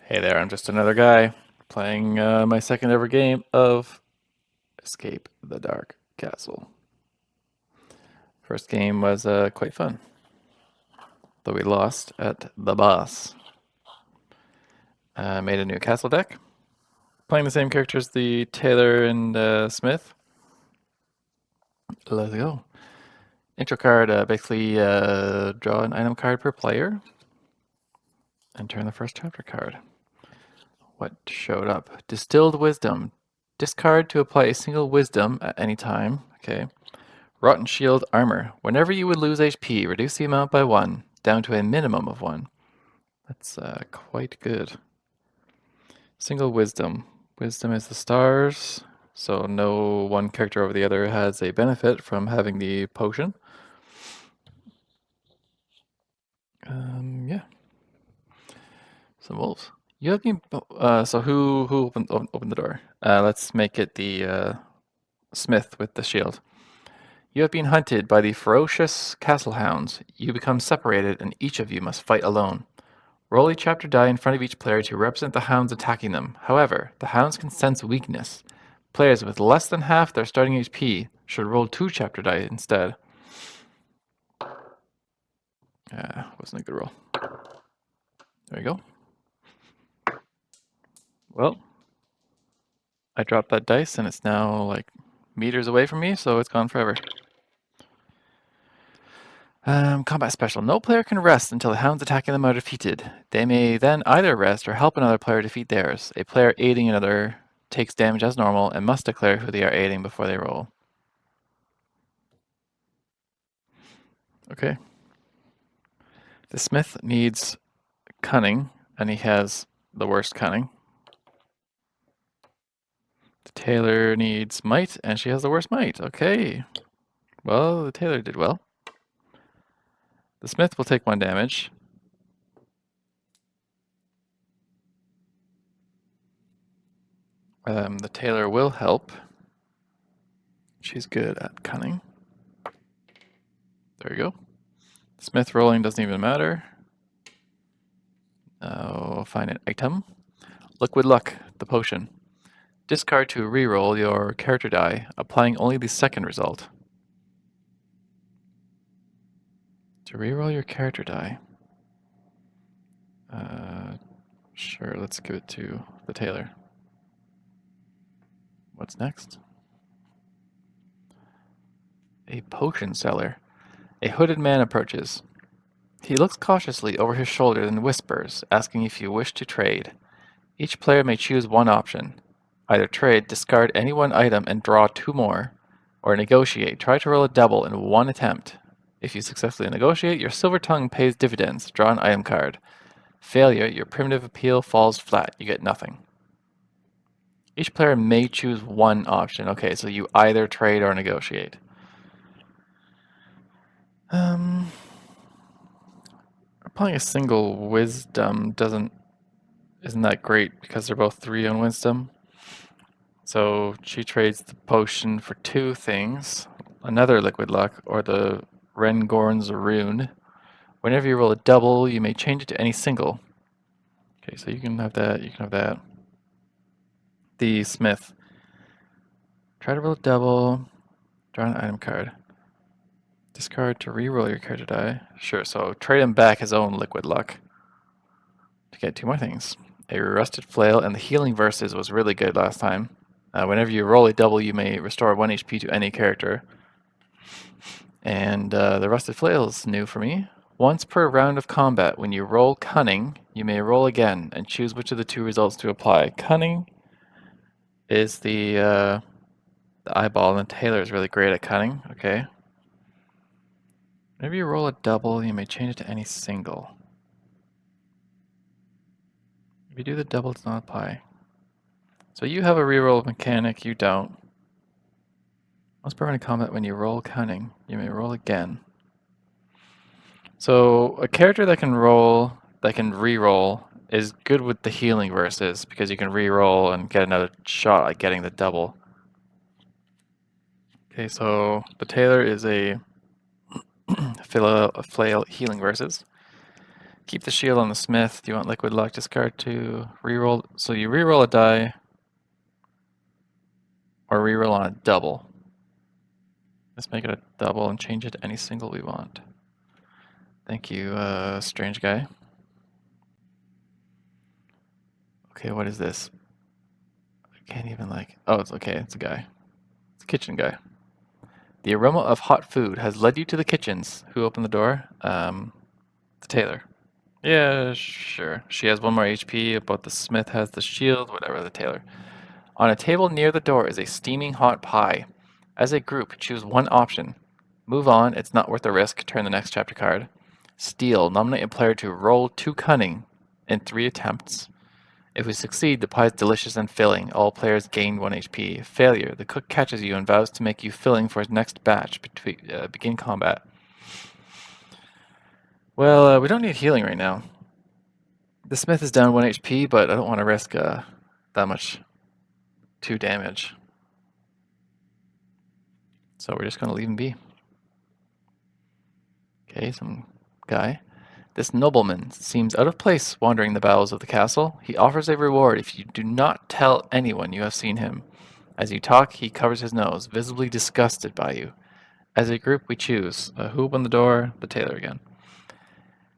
Hey there, I'm just another guy playing my second ever game of Escape the Dark Castle. First game was quite fun, though we lost at the boss. Made a new castle deck, playing the same characters, the Taylor and Smith. Let's go. Intro card, basically draw an item card per player and turn the first chapter card. What showed up? Distilled Wisdom. Discard to apply a single wisdom at any time. Okay. Rotten Shield Armor. Whenever you would lose HP, reduce the amount by 1, down to a minimum of 1. That's quite good. Single Wisdom. Wisdom is the stars, so no one character over the other has a benefit from having the potion. Yeah. Some wolves. You have been. So who opened the door? Let's make it the Smith with the shield. You have been hunted by the ferocious castle hounds. You become separated, and each of you must fight alone. Roll a chapter die in front of each player to represent the hounds attacking them. However, the hounds can sense weakness. Players with less than half their starting HP should roll 2 chapter die instead. Wasn't a good roll. There you go. Well, I dropped that dice and it's now like meters away from me, so it's gone forever. Combat special. No player can rest until the hounds attacking them are defeated. They may then either rest or help another player defeat theirs. A player aiding another takes damage as normal and must declare who they are aiding before they roll. Okay. The smith needs cunning, and he has the worst cunning. The tailor needs might, and she has the worst might. Okay. Well, the tailor did well. The smith will take 1 damage. The tailor will help. She's good at cunning. There you go. Smith rolling doesn't even matter. Find an item. Liquid Luck, the potion. Discard to reroll your character die, applying only the second result. To reroll your character die. Sure, let's give it to the tailor. What's next? A potion seller. A hooded man approaches. He looks cautiously over his shoulder and whispers, asking if you wish to trade. Each player may choose 1 option. Either trade, discard any 1 item and draw 2 more, or negotiate. Try to roll a double in 1 attempt. If you successfully negotiate, your silver tongue pays dividends. Draw an item card. Failure, your primitive appeal falls flat. You get nothing. Each player may choose 1 option. Okay, so you either trade or negotiate. Applying a single wisdom isn't that great because they're both 3 on wisdom. So she trades the potion for 2 things, another liquid luck, or the Rengorn's rune. Whenever you roll a double, you may change it to any single. Okay, so you can have that, you can have that. The smith. Try to roll a double, draw an item card. Discard to re-roll your character die. Sure, so trade him back his own liquid luck to get 2 more things. A rusted flail, and the healing verses was really good last time. Whenever you roll a double, you may restore 1 HP to any character. And the rusted flail is new for me. Once per round of combat, when you roll cunning, you may roll again and choose which of the 2 results to apply. Cunning is the eyeball, and the tailor is really great at cunning. Okay. Whenever you roll a double, you may change it to any single. If you do the double, it does not apply. So you have a reroll mechanic, you don't. Once per round of combat, when you roll cunning, you may roll again. So a character that can re-roll is good with the healing verses because you can re-roll and get another shot at getting the double. Okay, so the tailor is a flail healing verses. Keep the shield on the smith. Do you want liquid luck? Discard to reroll. So you reroll a die or reroll on a double. Let's make it a double and change it to any single we want. Thank you, strange guy. Okay, what is this? I can't even oh, it's okay, it's a guy. It's a kitchen guy. The aroma of hot food has led you to the kitchens. Who opened the door? The tailor. Yeah, sure. She has 1 more HP, but the smith has the shield, whatever, the tailor. On a table near the door is a steaming hot pie. As a group, choose one option. Move on, it's not worth the risk. Turn the next chapter card. Steal. Nominate a player to roll 2 cunning in 3 attempts. If we succeed, the pie is delicious and filling. All players gain 1 HP. Failure. The cook catches you and vows to make you filling for his next batch. Begin combat. Well, we don't need healing right now. The smith is down 1 HP, but I don't want to risk that much 2 damage. So we're just going to leave him be. Okay, some guy. This nobleman seems out of place wandering the bowels of the castle. He offers a reward if you do not tell anyone you have seen him. As you talk, he covers his nose, visibly disgusted by you. As a group, we choose. Who opened the door? The tailor again.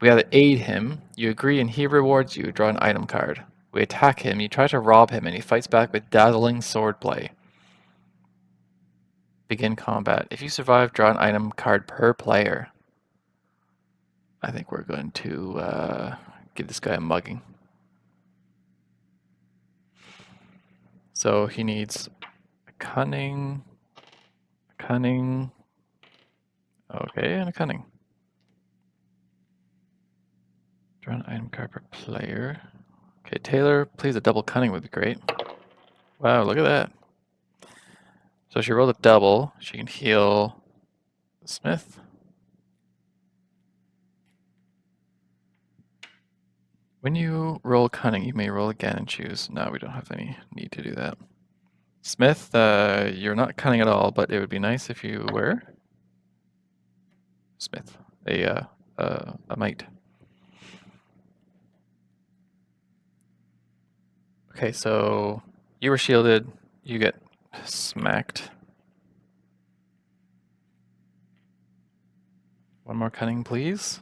We either aid him, you agree and he rewards you, draw an item card. We attack him, you try to rob him and he fights back with dazzling swordplay. Begin combat. If you survive, draw an item card per player. I think we're going to give this guy a mugging. So he needs a cunning, okay, and a cunning. Draw an item card per player. Okay, Taylor, please a double cunning would be great. Wow, look at that. So she rolled a double. She can heal the smith. When you roll cunning, you may roll again and choose. No, we don't have any need to do that. Smith, you're not cunning at all, but it would be nice if you were. Smith, a mite. Okay, so you were shielded. You get smacked. 1 more cunning, please.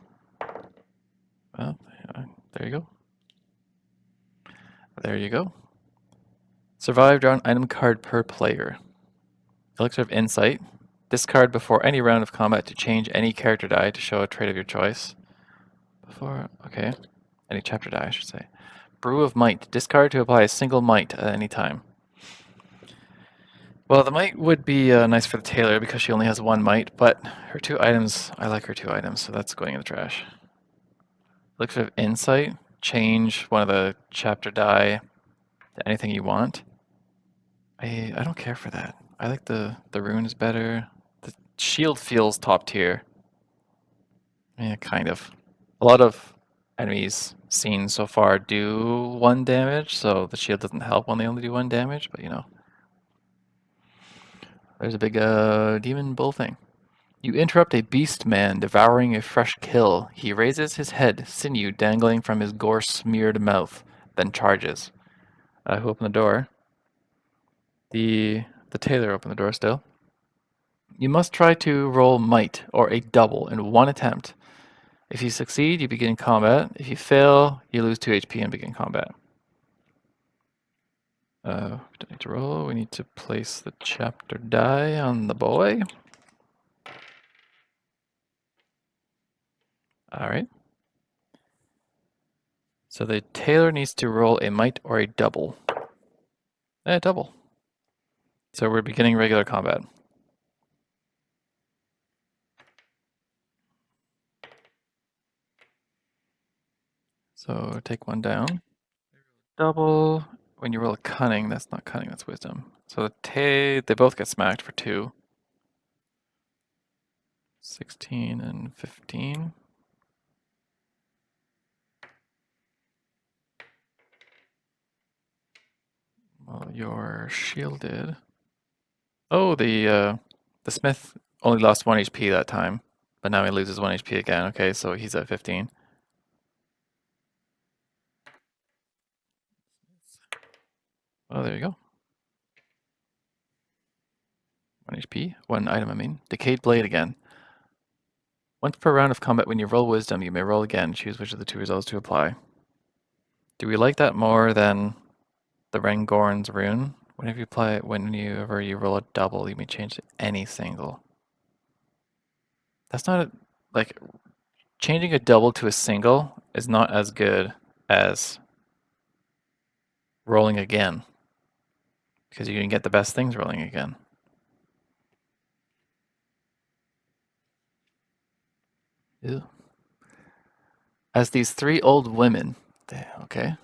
Well, there you go. There you go. Survive, draw an item card per player. Elixir of Insight. Discard before any round of combat to change any character die to show a trait of your choice. Okay. Any chapter die, I should say. Brew of Might. Discard to apply a single might at any time. Well, the might would be nice for the tailor because she only has 1 might, but her 2 items, I like her 2 items, so that's going in the trash. Elixir of Insight. Change one of the chapter die to anything you want. I don't care for that. I like the rune is better. The shield feels top tier. Yeah, kind of. A lot of enemies seen so far do 1 damage, so the shield doesn't help when they only do 1 damage, but you know. There's a big demon bull thing. You interrupt a beast man devouring a fresh kill. He raises his head, sinew dangling from his gore-smeared mouth, then charges. Who opened the door? The tailor opened the door still. You must try to roll might or a double in 1 attempt. If you succeed, you begin combat. If you fail, you lose 2 HP and begin combat. We don't need to roll. We need to place the chapter die on the boy. All right. So the tailor needs to roll a might or a double. Double. So we're beginning regular combat. So take 1 down. Double. When you roll a cunning, that's not cunning, that's wisdom. So they both get smacked for 2. 16 and 15. Well, you're shielded. Oh, the smith only lost 1 HP that time, but now he loses 1 HP again. Okay, so he's at 15. Oh, there you go. 1 HP. 1 item, I mean. Decayed Blade again. Once per round of combat, when you roll Wisdom, you may roll again. Choose which of the 2 results to apply. Do we like that more than the Rengorn's Rune? Whenever you roll a double, you may change to any single. That's not like changing a double to a single is not as good as rolling again, because you can get the best things rolling again. Ew. As these 3 old women, okay,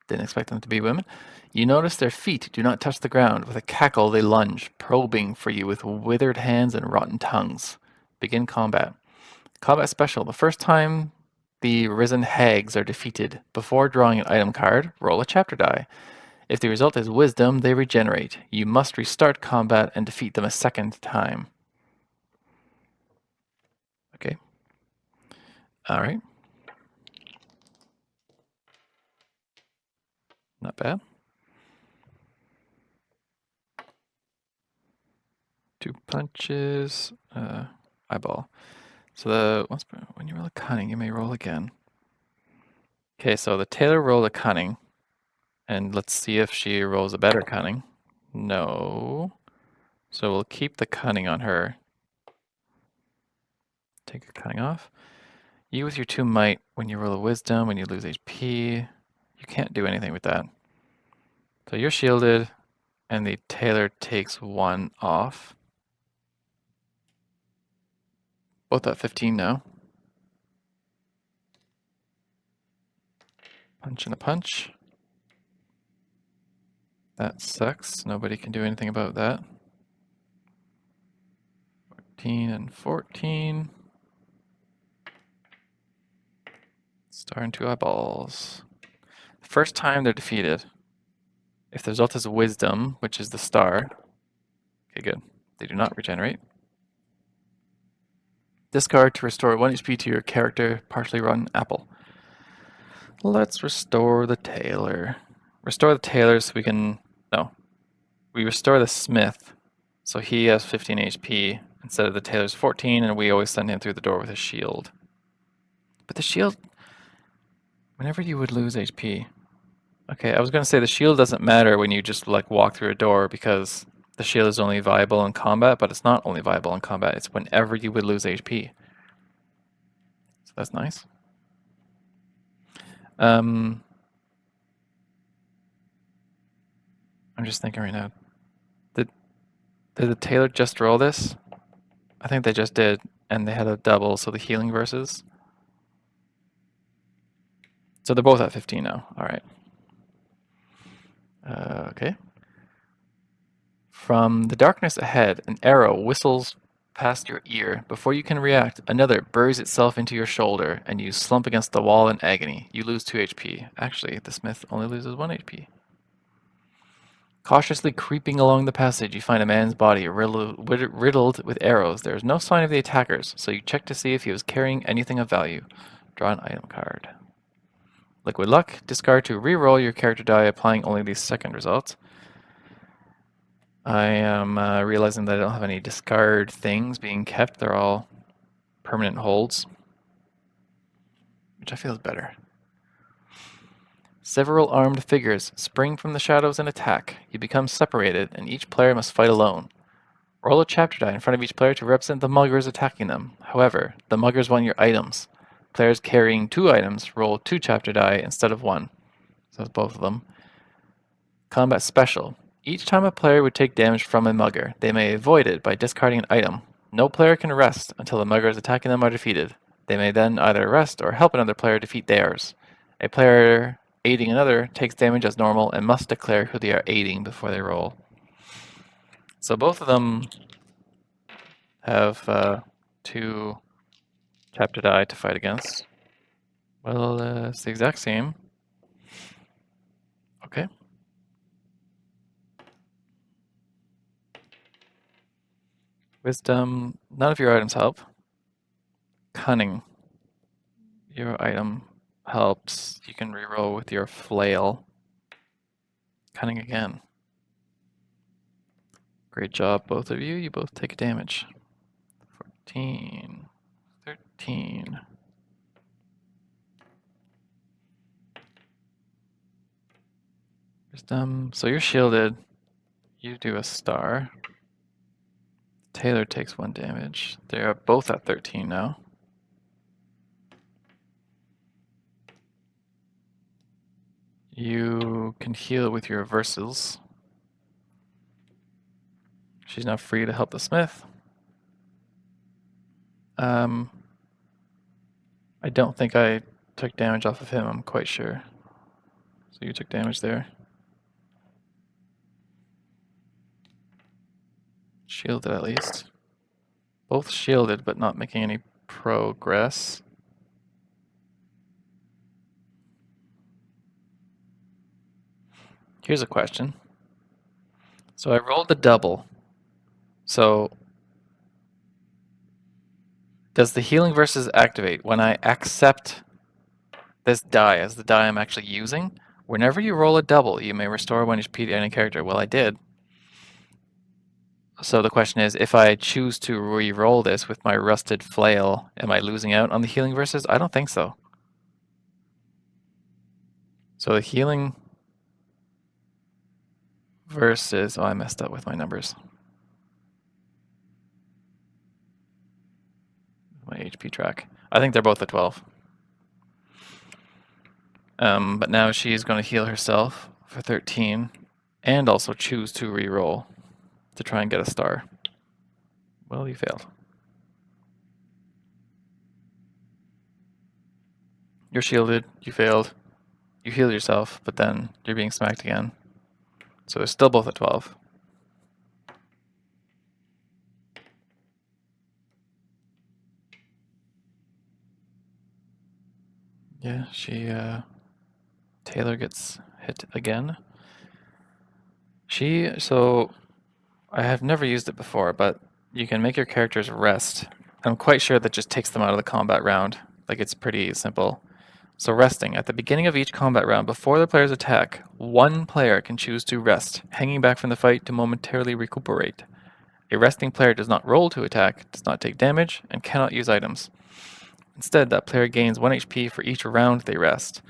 didn't expect them to be women, you notice their feet do not touch the ground. With a cackle, they lunge, probing for you with withered hands and rotten tongues. Begin combat. Combat special. The first time the risen hags are defeated, before drawing an item card, roll a chapter die. If the result is wisdom, they regenerate. You must restart combat and defeat them a second time. Okay. All right. Not bad. 2 punches. Eyeball. So when you roll a cunning, you may roll again. Okay, so the tailor rolled a cunning, and let's see if she rolls a better cunning. No. So we'll keep the cunning on her. Take the cunning off. You with your 2 might, when you roll a wisdom, when you lose HP, you can't do anything with that. So you're shielded, and the tailor takes 1 off. Both at 15 now. Punch and a punch. That sucks. Nobody can do anything about that. 14 and 14. Star and 2 eyeballs. First time they're defeated. If the result is wisdom, which is the star. Okay, good. They do not regenerate. Discard to restore 1 HP to your character, partially rotten apple. Let's restore the tailor. Restore the tailor so we can... No. We restore the smith, so he has 15 HP instead of the tailor's 14, and we always send him through the door with his shield. But the shield... Whenever you would lose HP... Okay, I was going to say the shield doesn't matter when you just like walk through a door because the shield is only viable in combat, but it's not only viable in combat. It's whenever you would lose HP. So that's nice. I'm just thinking right now. Did the tailor just roll this? I think they just did, and they had a double, so the healing versus. So they're both at 15 now. All right. Okay. From the darkness ahead, an arrow whistles past your ear. Before you can react, another buries itself into your shoulder, and you slump against the wall in agony. You lose 2 HP. Actually, the smith only loses 1 HP. Cautiously creeping along the passage, you find a man's body riddled with arrows. There is no sign of the attackers, so you check to see if he was carrying anything of value. Draw an item card. Liquid Luck. Discard to re-roll your character die, applying only the second result. I am realizing that I don't have any discard things being kept. They're all permanent holds, which I feel is better. Several armed figures spring from the shadows and attack. You become separated, and each player must fight alone. Roll a chapter die in front of each player to represent the muggers attacking them. However, the muggers want your items. Players carrying 2 items roll 2 chapter die instead of 1. So that's both of them. Combat special. Each time a player would take damage from a mugger, they may avoid it by discarding an item. No player can rest until the muggers attacking them are defeated. They may then either rest or help another player defeat theirs. A player aiding another takes damage as normal and must declare who they are aiding before they roll. So both of them have 2 chapter die to fight against. Well, it's the exact same. Okay. Wisdom, none of your items help. Cunning, your item helps. You can reroll with your flail. Cunning again. Great job, both of you. You both take damage. 14, 13. So you're shielded. You do a star. Taylor takes 1 damage. They are both at 13 now. You can heal with your reversals. She's now free to help the smith. I don't think I took damage off of him, I'm quite sure. So you took damage there. Shielded at least. Both shielded, but not making any progress. Here's a question. So I rolled a double. So does the healing versus activate when I accept this die as the die I'm actually using? Whenever you roll a double, you may restore 1 HP to any character. Well, I did. So the question is, if I choose to re-roll this with my rusted flail, am I losing out on the healing versus? I don't think so. So the healing versus, oh, I messed up with my numbers. My HP track. I think they're both at 12. But now she's going to heal herself for 13 and also choose to re-roll to try and get a star. Well, you failed. You're shielded, you failed. You heal yourself, but then you're being smacked again. So they're still both at 12. Yeah, Taylor gets hit again. So I have never used it before, but you can make your characters rest. I'm quite sure that just takes them out of the combat round. Like, it's pretty simple. So resting. At the beginning of each combat round, before the player's attack, 1 player can choose to rest, hanging back from the fight to momentarily recuperate. A resting player does not roll to attack, does not take damage, and cannot use items. Instead, that player gains 1 HP for each round they rest.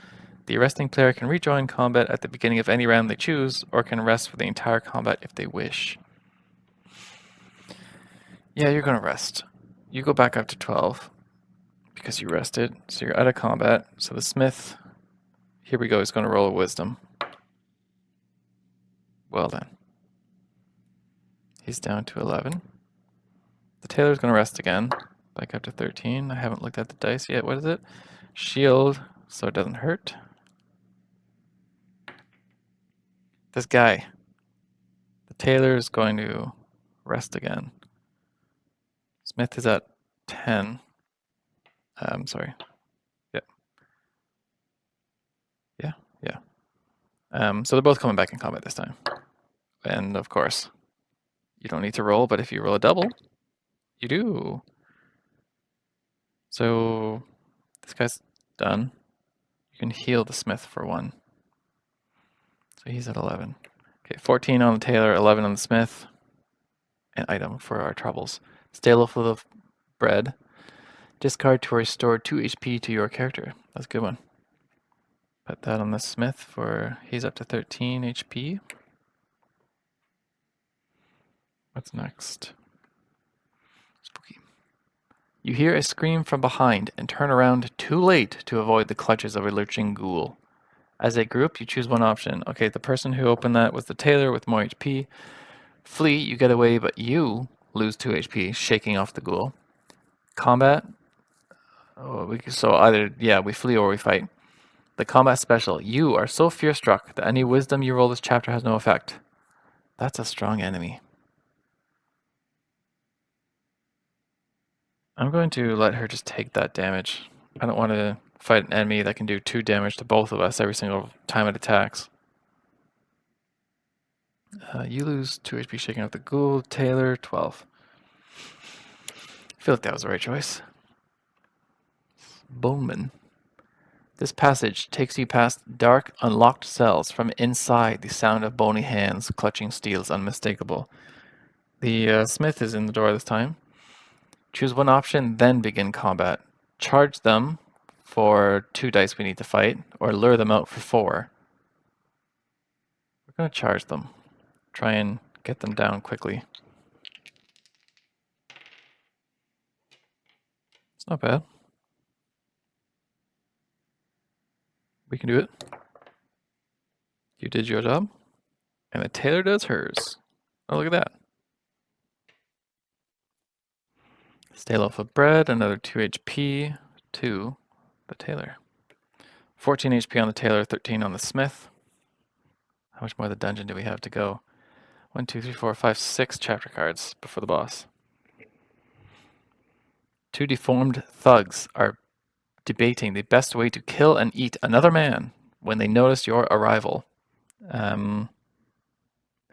The resting player can rejoin combat at the beginning of any round they choose, or can rest for the entire combat if they wish. Yeah, you're going to rest. You go back up to 12 because you rested, so you're out of combat. So the smith, here we go, is going to roll a wisdom. Well then. He's down to 11. The tailor's going to rest again. Back up to 13. I haven't looked at the dice yet. What is it? Shield, so it doesn't hurt. This guy. The tailor is going to rest again. Smith is at 10. Sorry. Yeah. So they're both coming back in combat this time. And of course, you don't need to roll, but if you roll a double, you do. So this guy's done. You can heal the smith for 1. So he's at 11. Okay, 14 on the tailor, 11 on the smith. An item for our troubles. Stay full of bread. Discard to restore 2 HP to your character. That's a good one. Put that on the smith for, he's up to 13 HP. What's next? Spooky. You hear a scream from behind and turn around too late to avoid the clutches of a lurching ghoul. As a group, you choose 1 option. Okay, the person who opened that was the tailor with more HP. Flee, you get away, but you lose 2 HP, shaking off the ghoul. Combat. So either, yeah, we flee or we fight. The combat special. You are so fear-struck that any wisdom you roll this chapter has no effect. That's a strong enemy. I'm going to let her just take that damage. I don't want to fight an enemy that can do 2 damage to both of us every single time it attacks. You lose 2 HP shaking off the ghoul. Taylor, 12. I feel like that was the right choice. Bowman. This passage takes you past dark, unlocked cells. From inside, the sound of bony hands clutching steel is unmistakable. The smith is in the door this time. Choose one option, then begin combat. Charge them for 2 dice we need to fight, or lure them out for 4. We're going to charge them. Try and get them down quickly. It's not bad. We can do it. You did your job, and the tailor does hers. Oh, look at that. Stale loaf of bread, another 2 HP to the tailor. 14 HP on the tailor, 13 on the smith. How much more of the dungeon do we have to go? 1, 2, 3, 4, 5, 6 chapter cards before the boss. 2 deformed thugs are debating the best way to kill and eat another man when they notice your arrival. Who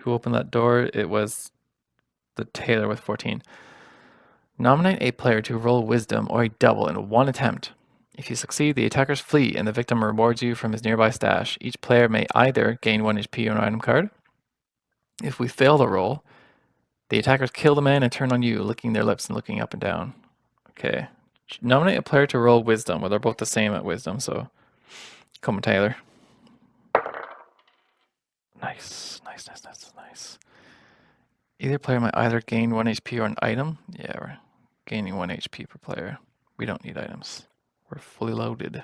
opened that door? It was the tailor with 14. Nominate a player to roll wisdom or a double in one attempt. If you succeed, the attackers flee and the victim rewards you from his nearby stash. Each player may either gain 1 HP or an item card. If we fail the roll, the attackers kill the man and turn on you, licking their lips and looking up and down. Okay. Nominate a player to roll wisdom. Well, they're both the same at wisdom, so come on, Taylor. Nice. Either player might either gain 1 HP or an item. Yeah, we're gaining 1 HP per player. We don't need items. We're fully loaded.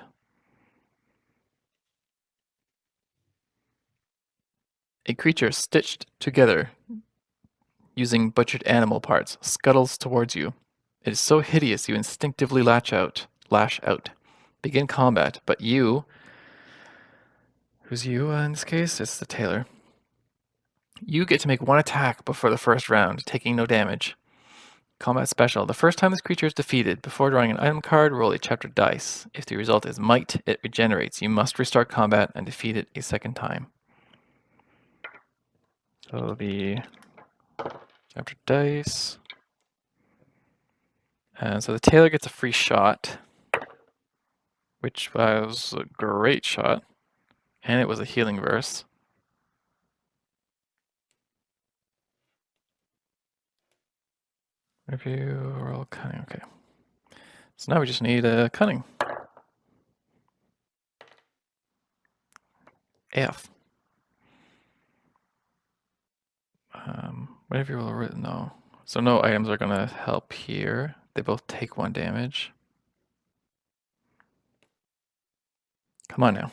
A creature stitched together using butchered animal parts scuttles towards you. It is so hideous you instinctively lash out. Begin combat, but you... Who's you in this case? It's the tailor. You get to make 1 attack before the first round, taking no damage. Combat special. The first time this creature is defeated, before drawing an item card, roll a chapter dice. If the result is might, it regenerates. You must restart combat and defeat it a second time. So the chapter dice. And so the tailor gets a free shot, which was a great shot. And it was a healing verse. Review, roll cunning, okay. So now we just need a cunning. AF. Whatever you roll written, no. So no items are gonna help here. They both take 1 damage. Come on now.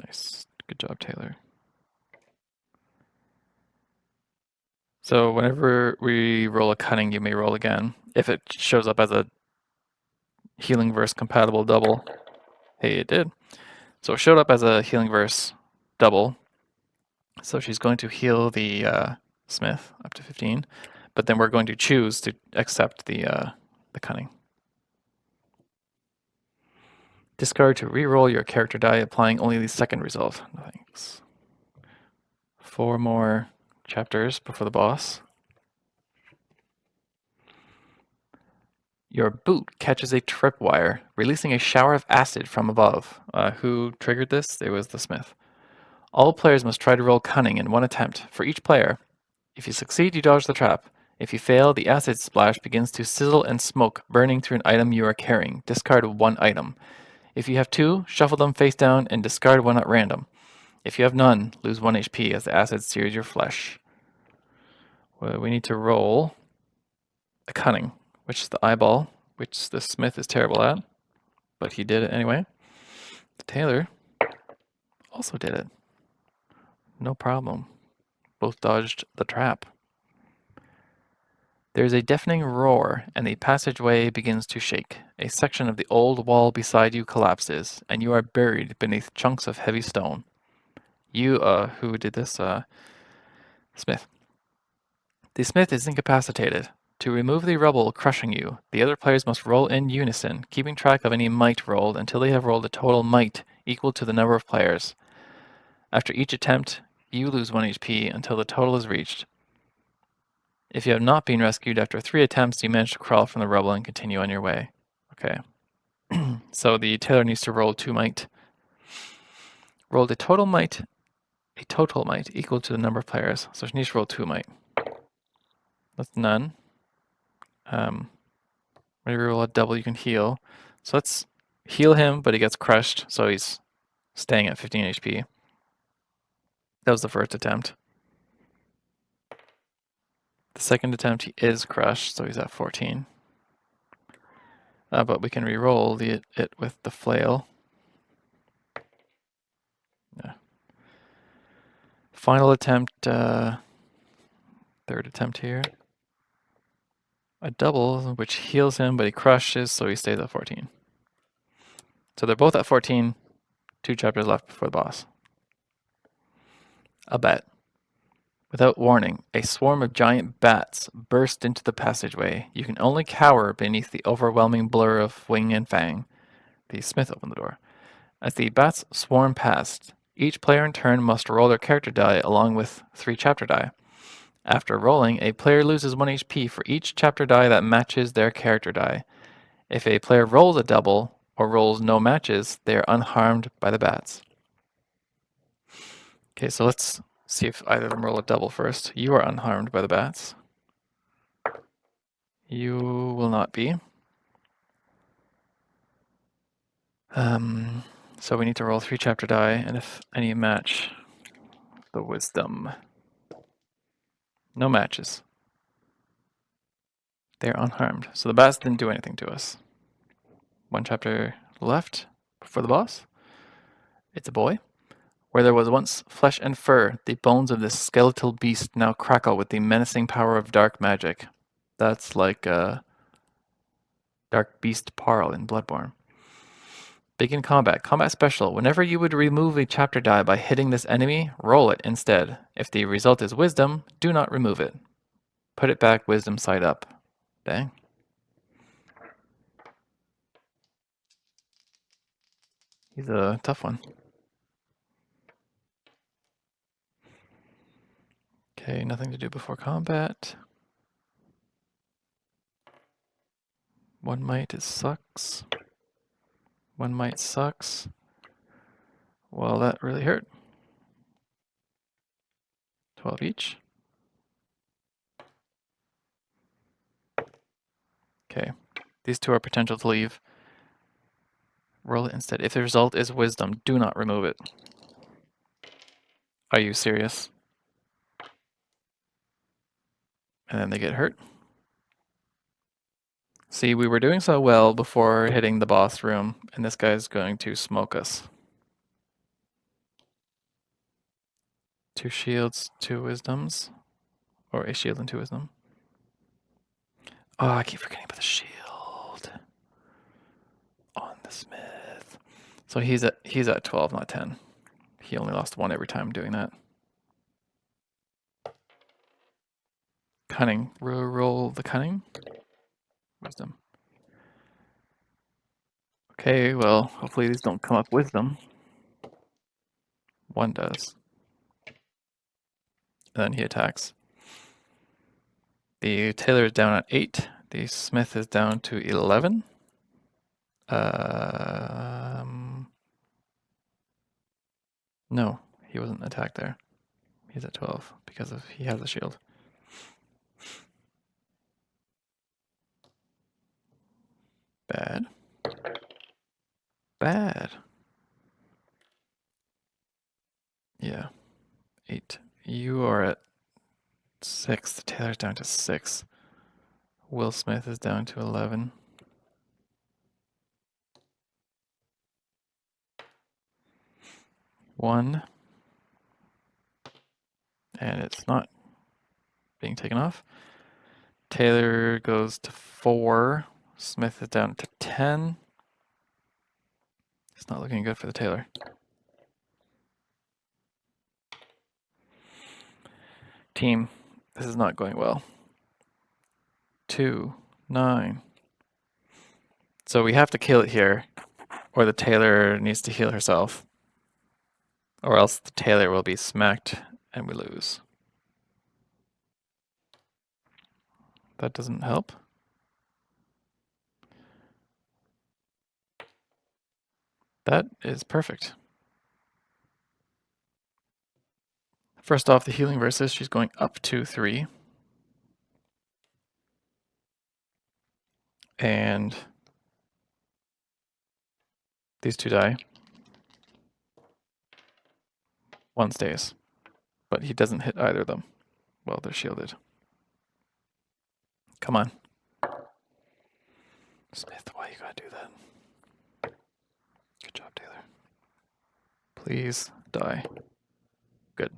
Nice. Good job, Taylor. So whenever we roll a cunning, you may roll again. If it shows up as a healing verse compatible double. Hey, it did. So it showed up as a healing verse double. So she's going to heal the smith up to 15, but then we're going to choose to accept the cunning. Discard to re-roll your character die, applying only the second result. No thanks. 4 more chapters before the boss. Your boot catches a tripwire, releasing a shower of acid from above. Who triggered this? It was the smith. All players must try to roll cunning in 1 attempt. For each player, if you succeed, you dodge the trap. If you fail, the acid splash begins to sizzle and smoke, burning through an item you are carrying. Discard 1 item. If you have 2, shuffle them face down and discard 1 at random. If you have none, lose 1 HP as the acid sears your flesh. Well, we need to roll a cunning, which is the eyeball, which the smith is terrible at, but he did it anyway. The tailor also did it. No problem. Both dodged the trap. There is a deafening roar, and the passageway begins to shake. A section of the old wall beside you collapses, and you are buried beneath chunks of heavy stone. You, who did this? Smith. The smith is incapacitated. To remove the rubble crushing you, the other players must roll in unison, keeping track of any might rolled until they have rolled a total might equal to the number of players. After each attempt, you lose 1 HP until the total is reached. If you have not been rescued after 3 attempts, you manage to crawl from the rubble and continue on your way. Okay. So the tailor needs to roll 2 might. Rolled a total might equal to the number of players. So she needs to roll 2 might. That's none. When you roll a double, you can heal. So let's heal him, but he gets crushed, so he's staying at 15 HP. That was the first attempt. The second attempt, he is crushed, so he's at 14. But we can re-roll it with the flail. Yeah. Final attempt, third attempt here. A double, which heals him, but he crushes, so he stays at 14. So they're both at 14. 2 chapters left before the boss. A bat. Without warning, a swarm of giant bats burst into the passageway. You can only cower beneath the overwhelming blur of wing and fang. The smith opened the door. As the bats swarm past, each player in turn must roll their character die along with 3 chapter die. After rolling, a player loses 1 HP for each chapter die that matches their character die. If a player rolls a double or rolls no matches, they are unharmed by the bats. Okay, so let's see if either of them roll a double first. You are unharmed by the bats. You will not be. So we need to roll 3 chapter die, and if any match the wisdom. No matches. They are unharmed. So the bats didn't do anything to us. 1 chapter left before the boss. It's a boy. Where there was once flesh and fur, the bones of this skeletal beast now crackle with the menacing power of dark magic. That's like Dark Beast Parl in Bloodborne. Begin combat. Combat special. Whenever you would remove a chapter die by hitting this enemy, roll it instead. If the result is wisdom, do not remove it. Put it back wisdom side up. Dang. He's a tough one. Okay, nothing to do before combat. 1 might, it sucks. 1 might sucks. Well, that really hurt. 12 each. Okay, these 2 are potential to leave. Roll it instead. If the result is wisdom, do not remove it. Are you serious? And then they get hurt. See, we were doing so well before hitting the boss room, and this guy's going to smoke us. 2 shields, 2 wisdoms. Or a shield and 2 wisdom. Oh, I keep forgetting about the shield. On the smith. So he's at 12, not 10. He only lost 1 every time doing that. Cunning. Roll the cunning. Wisdom. Okay, well, hopefully these don't come up wisdom. 1 does. And then he attacks. The tailor is down at 8. The smith is down to 11. No, he wasn't attacked there. He's at 12 because he has a shield. Bad. Bad. Yeah. 8. You are at 6. The tailor's down to 6. Will Smith is down to 11. One. And it's not being taken off. Taylor goes to 4. Smith is down to 10. It's not looking good for the tailor. Team, this is not going well. 2, 9. So we have to kill it here, or the tailor needs to heal herself. Or else the tailor will be smacked and we lose. That doesn't help. That is perfect. First off, the healing versus, she's going up to 3. And these two die. One stays. But he doesn't hit either of them. Well, they're shielded. Come on. Smith, why you gotta do that? Good job, Taylor. Please die. Good.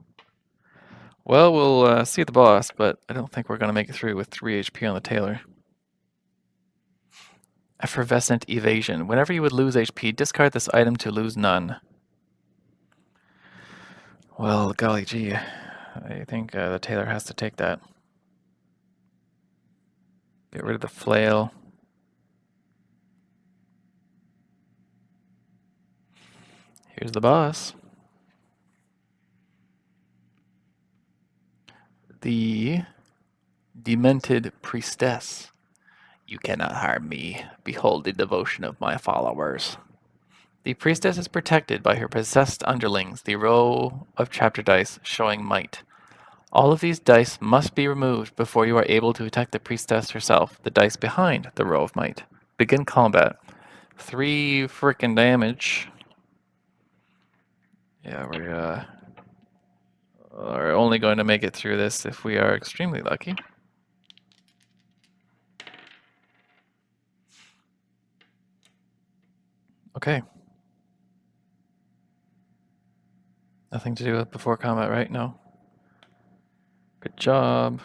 Well, we'll see the boss, but I don't think we're gonna make it through with 3 HP on the Taylor. Effervescent Evasion. Whenever you would lose HP, discard this item to lose none. Well, golly gee. I think the Taylor has to take that. Get rid of the flail. Here's the boss. The Demented Priestess. You cannot harm me. Behold the devotion of my followers. The priestess is protected by her possessed underlings, the row of chapter dice showing might. All of these dice must be removed before you are able to attack the priestess herself, the dice behind the row of might. Begin combat. 3 frickin' damage. Yeah, we are only going to make it through this if we are extremely lucky. Okay. Nothing to do with before combat, right? No. Good job.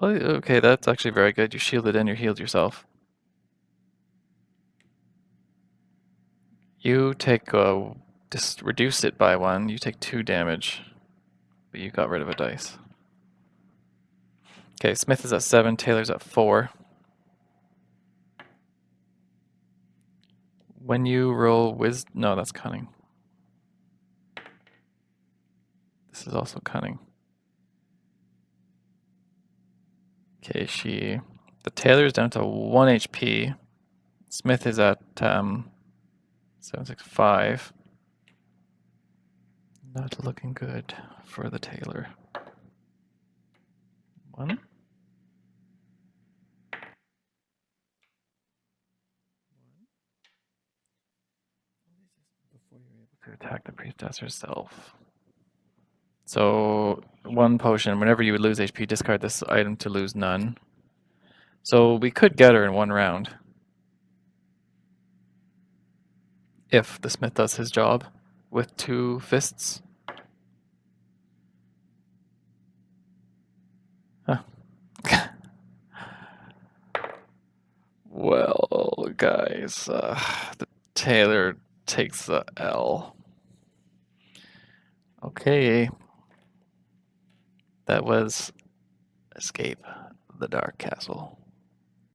Well, okay, that's actually very good. You shielded and you healed yourself. You take, just reduce it by 1. You take 2 damage, but you got rid of a dice. Okay, Smith is at 7, Taylor's at 4. When you roll no, that's cunning. This is also cunning. Okay, the Taylor's down to 1 HP. Smith is at 765. Not looking good for the Taylor. 1. Before you're able to attack the priestess herself. So 1 potion. Whenever you would lose HP, discard this item to lose none. So we could get her in 1 round. If the Smith does his job with 2 fists. Huh. Well, guys, the Taylor takes the L. Okay. That was Escape the Dark Castle.